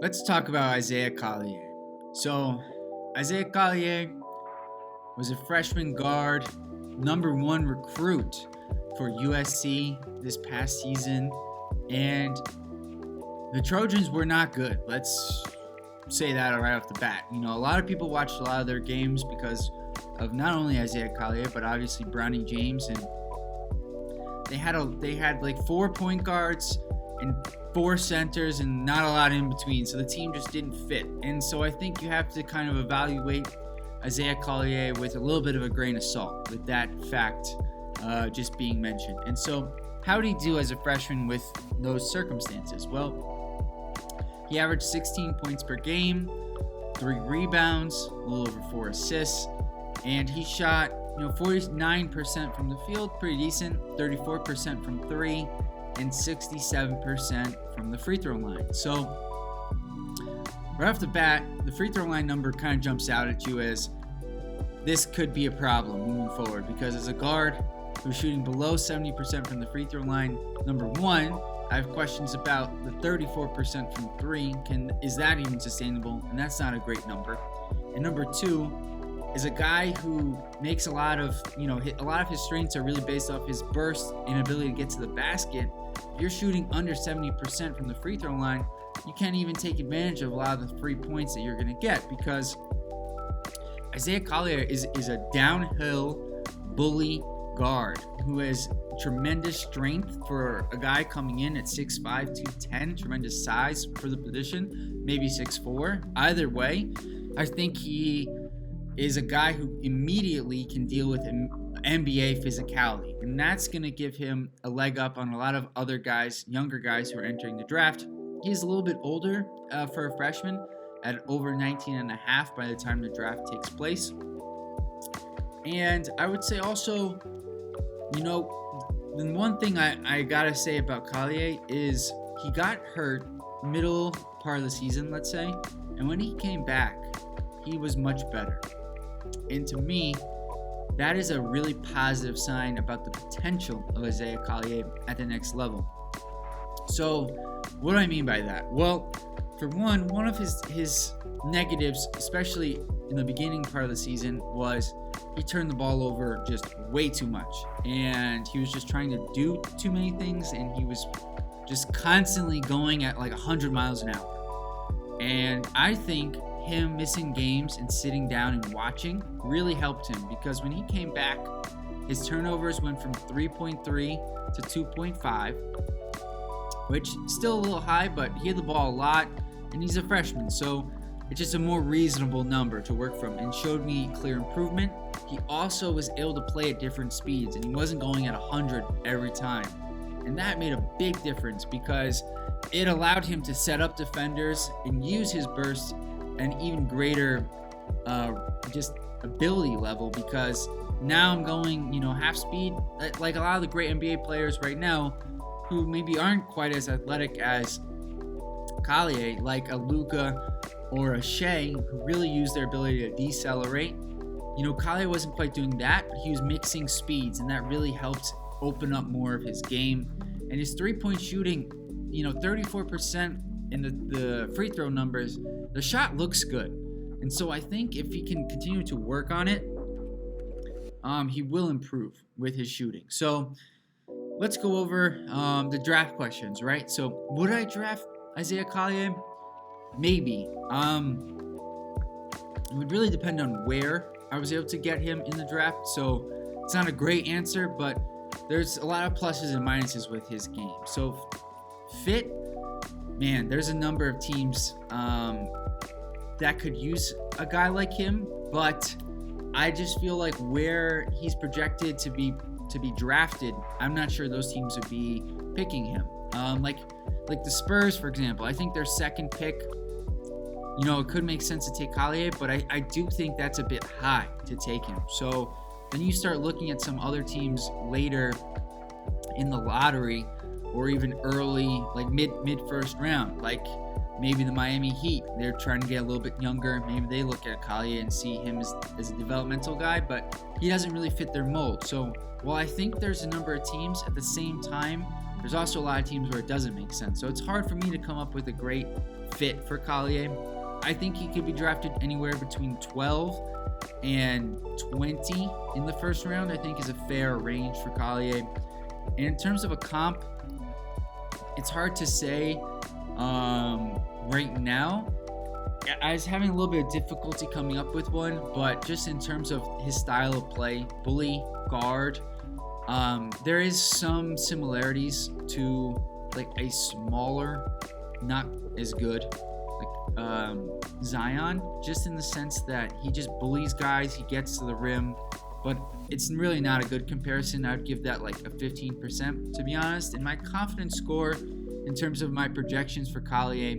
Let's talk about Isaiah Collier. So, Isaiah Collier was a freshman guard, number one recruit for USC this past season, and the Trojans were not good. Let's say that right off the bat. A lot of people watched a lot of their games because of not only Isaiah Collier, but obviously Bronny James, and they had like 4 point guards and 4 centers and not a lot in between, so the team just didn't fit. And so I think you have to kind of evaluate Isaiah Collier with a little bit of a grain of salt, with that fact just being mentioned. And so how did he do as a freshman with those circumstances? Well, he averaged 16 points per game, 3 rebounds, a little over 4 assists, and he shot 49% from the field, pretty decent, 34% from 3, and 67% from the free throw line. So right off the bat, the free throw line number kind of jumps out at you as this could be a problem moving forward, because as a guard who's shooting below 70% from the free throw line, number one, I have questions about the 34% from 3. Is that even sustainable? And that's not a great number. And number two, is a guy who makes a lot of his strengths are really based off his burst and ability to get to the basket. If you're shooting under 70% from the free throw line, you can't even take advantage of a lot of the free points that you're going to get, because Isaiah Collier is a downhill bully guard who has tremendous strength for a guy coming in at 6'5", 210, tremendous size for the position, maybe 6'4". Either way, I think he is a guy who immediately can deal with NBA physicality, and that's going to give him a leg up on a lot of other guys, younger guys who are entering the draft. He's a little bit older for a freshman, at over 19 and a half by the time the draft takes place. And I would say also, the one thing I gotta say about Collier is he got hurt middle part of the season, let's say, and when he came back, he was much better. And to me, that is a really positive sign about the potential of Isaiah Collier at the next level. So, what do I mean by that? Well, for one of his negatives, especially in the beginning part of the season, was he turned the ball over just way too much. And he was just trying to do too many things, and he was just constantly going at like 100 miles an hour. And I think him missing games and sitting down and watching really helped him, because when he came back, his turnovers went from 3.3 to 2.5, which is still a little high, but he had the ball a lot, and he's a freshman, so it's just a more reasonable number to work from, and showed me clear improvement. He also was able to play at different speeds, and he wasn't going at 100 every time, and that made a big difference, because it allowed him to set up defenders and use his burst an even greater just ability level, because now I'm going half speed, like a lot of the great NBA players right now who maybe aren't quite as athletic as Collier, like a Luka or a Shea, who really use their ability to decelerate. Collier wasn't quite doing that, but he was mixing speeds, and that really helped open up more of his game. And his 3-point shooting, 34% in the free throw numbers, the shot looks good. And so I think if he can continue to work on it, he will improve with his shooting. So let's go over the draft questions, right? So would I draft Isaiah Collier? Maybe. It would really depend on where I was able to get him in the draft. So it's not a great answer, but there's a lot of pluses and minuses with his game. So fit, man, there's a number of teams that could use a guy like him, but I just feel like where he's projected to be drafted, I'm not sure those teams would be picking him. Like the Spurs, for example, I think their second pick, it could make sense to take Collier, but I do think that's a bit high to take him. So then you start looking at some other teams later in the lottery, or even early, like mid first round, like maybe the Miami Heat. They're trying to get a little bit younger. Maybe they look at Collier and see him as a developmental guy, but he doesn't really fit their mold. So while I think there's a number of teams, at the same time, there's also a lot of teams where it doesn't make sense. So it's hard for me to come up with a great fit for Collier. I think he could be drafted anywhere between 12 and 20 in the first round. I think is a fair range for Collier. And in terms of a comp, it's hard to say right now. I was having a little bit of difficulty coming up with one, but just in terms of his style of play, bully, guard, there is some similarities to like a smaller, not as good, like Zion, just in the sense that he just bullies guys, he gets to the rim, but it's really not a good comparison. I would give that like a 15%, to be honest. And my confidence score in terms of my projections for Collier,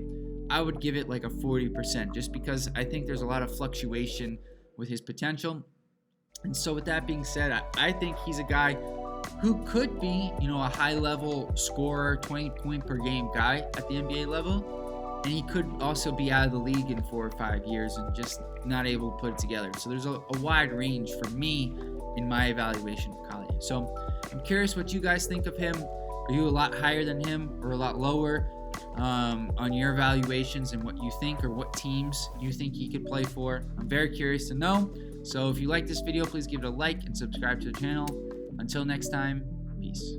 I would give it like a 40%, just because I think there's a lot of fluctuation with his potential. And so with that being said, I think he's a guy who could be, a high-level scorer, 20-point per game guy at the NBA level. And he could also be out of the league in 4 or 5 years and just not able to put it together. So there's a wide range for me in my evaluation of Collier. So I'm curious what you guys think of him. Are you a lot higher than him or a lot lower on your evaluations and what you think or what teams you think he could play for? I'm very curious to know. So if you like this video, please give it a like and subscribe to the channel. Until next time, peace.